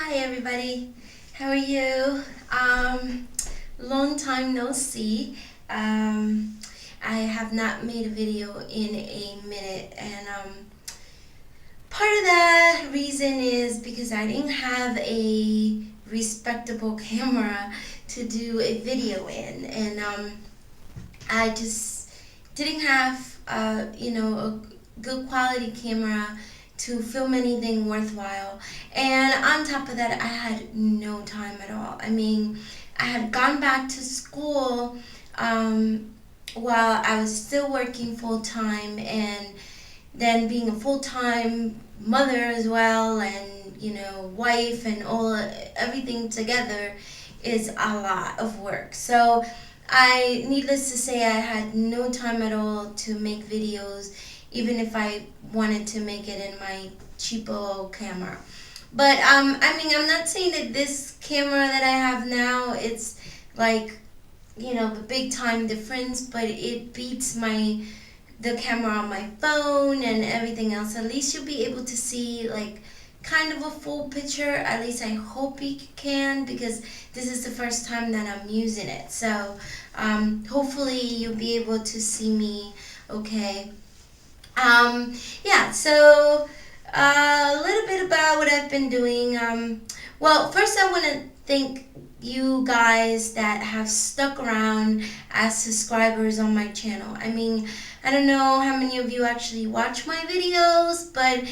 Hi everybody, how are you? Long time no see. I have not made a video in a minute, and part of that reason is because I didn't have a respectable camera to do a video in, and I just didn't have a good quality camera to film anything worthwhile. And on top of that, I had no time at all. I mean, I had gone back to school while I was still working full time, and then being a full time mother as well, and wife, and everything together is a lot of work. So needless to say, I had no time at all to make videos, even if I wanted to make it in my cheapo camera. But I'm not saying that this camera that I have now, it's like, the big time difference, but it beats the camera on my phone and everything else. At least you'll be able to see like kind of a full picture. At least I hope you can, because this is the first time that I'm using it. So hopefully you'll be able to see me okay. Yeah, so a little bit about what I've been doing. Well, first I want to thank you guys that have stuck around as subscribers on my channel. I mean, I don't know how many of you actually watch my videos, but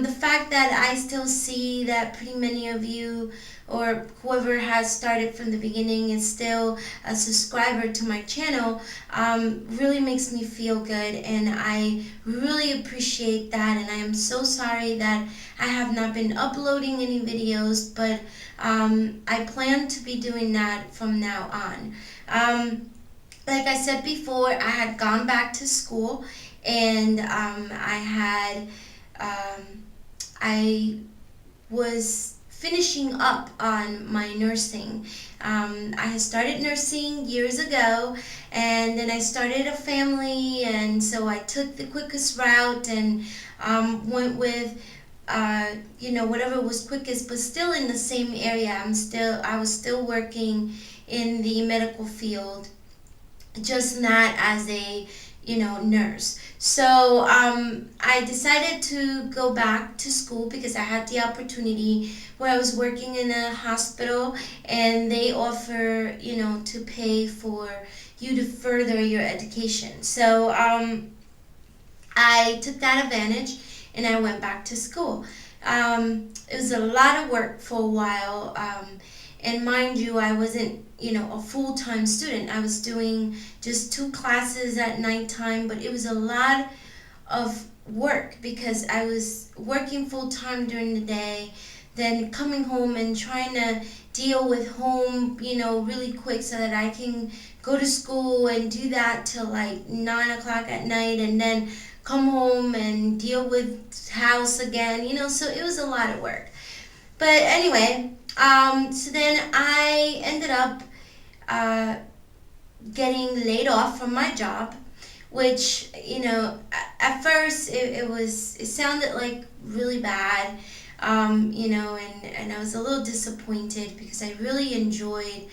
the fact that I still see that pretty many of you, or whoever has started from the beginning, is still a subscriber to my channel, really makes me feel good, and I really appreciate that. And I am so sorry that I have not been uploading any videos, but I plan to be doing that from now on. Like I said before, I had gone back to school, and I was finishing up on my nursing. I had started nursing years ago, and then I started a family, and so I took the quickest route and went with whatever was quickest, but still in the same area. I was still working in the medical field, just not as a nurse. So I decided to go back to school because I had the opportunity where I was working in a hospital, and they offer to pay for you to further your education. So I took that advantage, and I went back to school. It was a lot of work for a while, and mind you, I wasn't a full-time student. I was doing just 2 classes at nighttime, but it was a lot of work because I was working full-time during the day, then coming home and trying to deal with home really quick so that I can go to school and do that till like 9 o'clock at night, and then come home and deal with house again, so it was a lot of work. But anyway, so then I ended up getting laid off from my job, which at first it sounded like really bad, and I was a little disappointed because I really enjoyed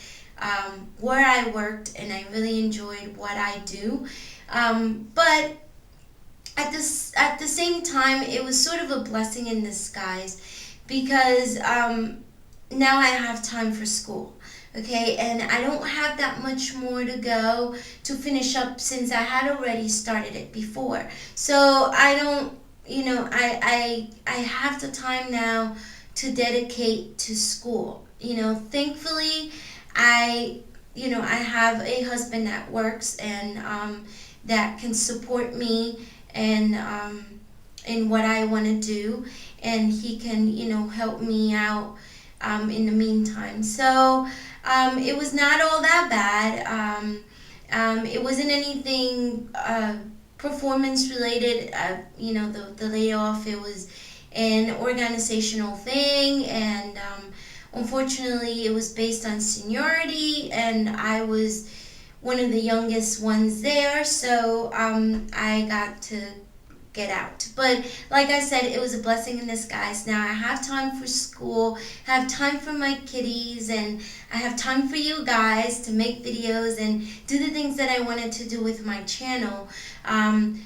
where I worked, and I really enjoyed what I do, but at the same time, it was sort of a blessing in disguise, because now I have time for school. Okay, and I don't have that much more to go to finish up, since I had already started it before. So I don't, I have the time now to dedicate to school. Thankfully, I have a husband that works, and that can support me and in what I want to do, and he can help me out in the meantime. So it was not all that bad. It wasn't anything performance related. The layoff, it was an organizational thing, and unfortunately it was based on seniority, and I was one of the youngest ones there, so I got to get out. But like I said, it was a blessing in disguise. Now I have time for school, I have time for my kitties, and I have time for you guys to make videos and do the things that I wanted to do with my channel.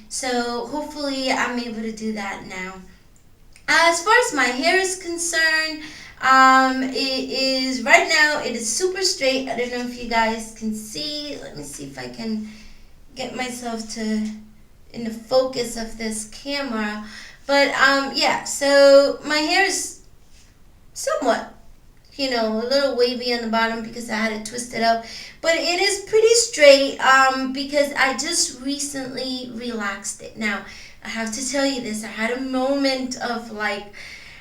So hopefully I'm able to do that now. As far as my hair is concerned, it is right now, it is super straight. I don't know if you guys can see. Let me see if I can get myself to in the focus of this camera. But yeah, so my hair is somewhat, a little wavy on the bottom because I had it twisted up, but it is pretty straight because I just recently relaxed it. Now I have to tell you this, I had a moment of like,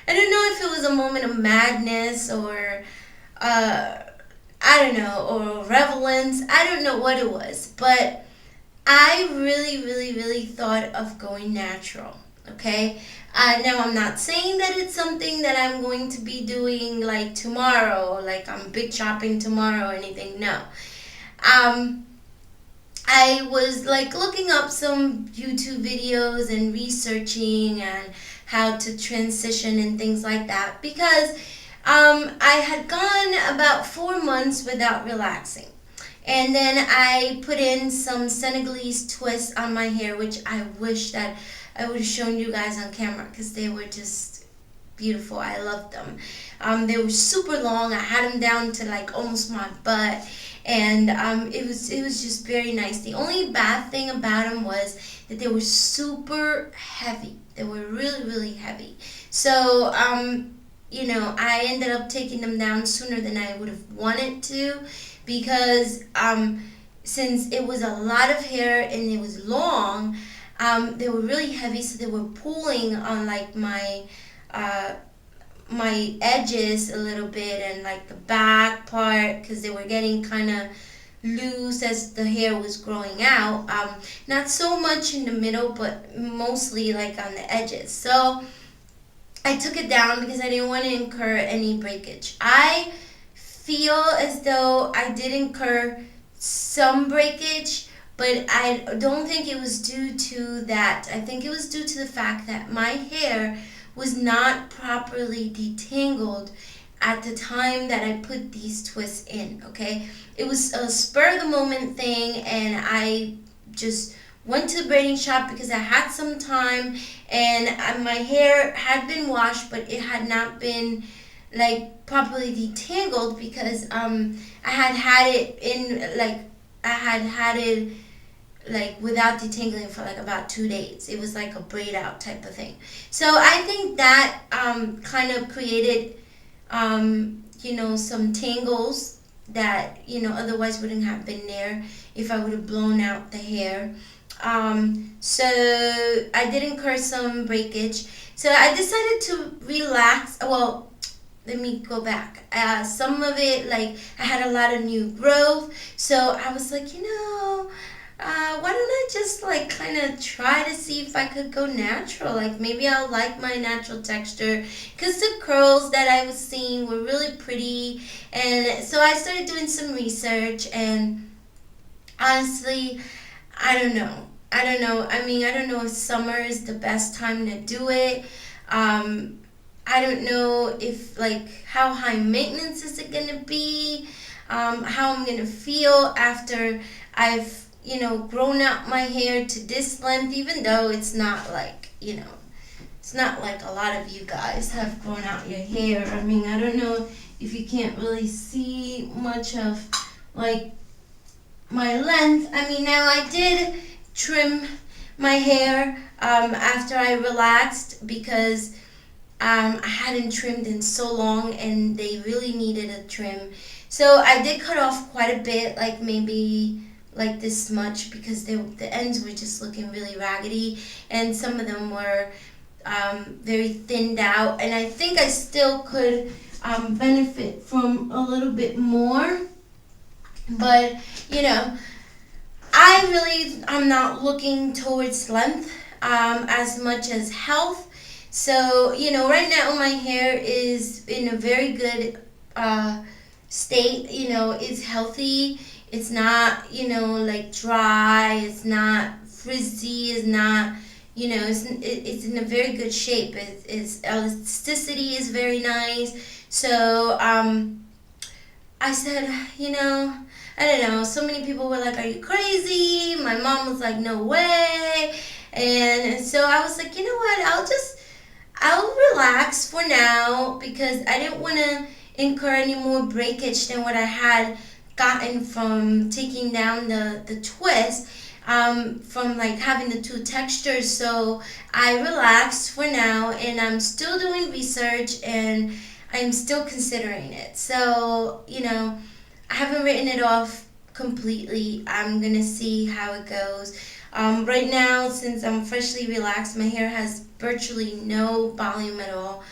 I don't know if it was a moment of madness or I don't know, or relevance. I don't know what it was, but I really thought of going natural. Okay, now I'm not saying that it's something that I'm going to be doing like tomorrow, like I'm big shopping tomorrow or anything. No. I was like looking up some YouTube videos and researching and how to transition and things like that because I had gone about 4 months without relaxing. And then I put in some Senegalese twists on my hair, which I wish that I would have shown you guys on camera because they were just beautiful. I loved them. They were super long. I had them down to like almost my butt, and it was just very nice. The only bad thing about them was that they were super heavy. They were really heavy. So I ended up taking them down sooner than I would have wanted to because since it was a lot of hair and it was long, they were really heavy, so they were pulling on like my edges a little bit and like the back part because they were getting kind of loose as the hair was growing out. Not so much in the middle, but mostly like on the edges. So I took it down because I didn't want to incur any breakage. I feel as though I did incur some breakage, but I don't think it was due to that. I think it was due to the fact that my hair was not properly detangled at the time that I put these twists in, okay? It was a spur of the moment thing, and I just went to the braiding shop because I had some time, and my hair had been washed, but it had not been like properly detangled because I had it in like without detangling for like about 2 days. It was like a braid out type of thing. So I think that kind of created some tangles that otherwise wouldn't have been there if I would have blown out the hair. So I did incur some breakage. So I decided to relax. Well, let me go back. Some of it, like I had a lot of new growth, so I was like, why don't I just like kind of try to see if I could go natural? Like maybe I'll like my natural texture because the curls that I was seeing were really pretty. And so I started doing some research, and honestly, I don't know. I mean, I don't know if summer is the best time to do it. I don't know if like how high maintenance is it gonna be, how I'm gonna feel after I've grown out my hair to this length, even though it's not like it's not like a lot of you guys have grown out your hair. I mean, I don't know if you can't really see much of like my length. I mean, now I did trim my hair after I relaxed because I hadn't trimmed in so long and they really needed a trim. So I did cut off quite a bit, like maybe like this much, because the ends were just looking really raggedy, and some of them were very thinned out, and I think I still could benefit from a little bit more. But I'm not looking towards length as much as health. So, right now my hair is in a very good state. It's healthy. It's not, like dry. It's not frizzy. It's not, it's in a very good shape. Its elasticity is very nice. So I said, I don't know. So many people were like, "Are you crazy?" My mom was like, "No way." And so I was like, you know what? I'll relax for now because I didn't want to incur any more breakage than what I had gotten from taking down the twist, from like having the two textures. So I relaxed for now, and I'm still doing research, and I'm still considering it. So, I haven't written it off completely. I'm gonna see how it goes. Right now, since I'm freshly relaxed, my hair has virtually no volume at all.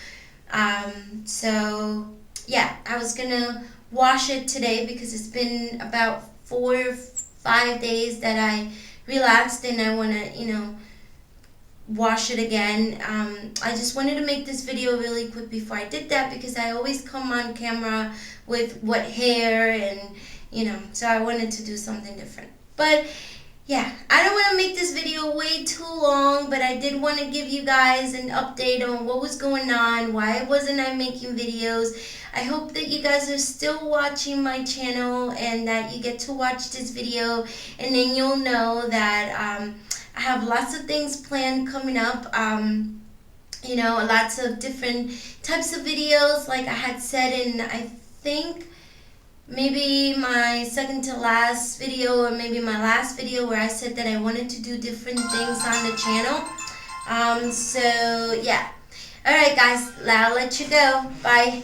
So yeah, I was gonna wash it today because it's been about 4 or 5 days that I relaxed, and I wanna, wash it again. I just wanted to make this video really quick before I did that because I always come on camera with wet hair, and so I wanted to do something different. But yeah, I don't want to make this video way too long, but I did want to give you guys an update on what was going on, why wasn't I making videos. I hope that you guys are still watching my channel and that you get to watch this video, and then you'll know that I have lots of things planned coming up. Lots of different types of videos, like I had said in, I think, maybe my second to last video, or maybe my last video, where I said that I wanted to do different things on the channel. So yeah. Alright guys, I'll let you go. Bye.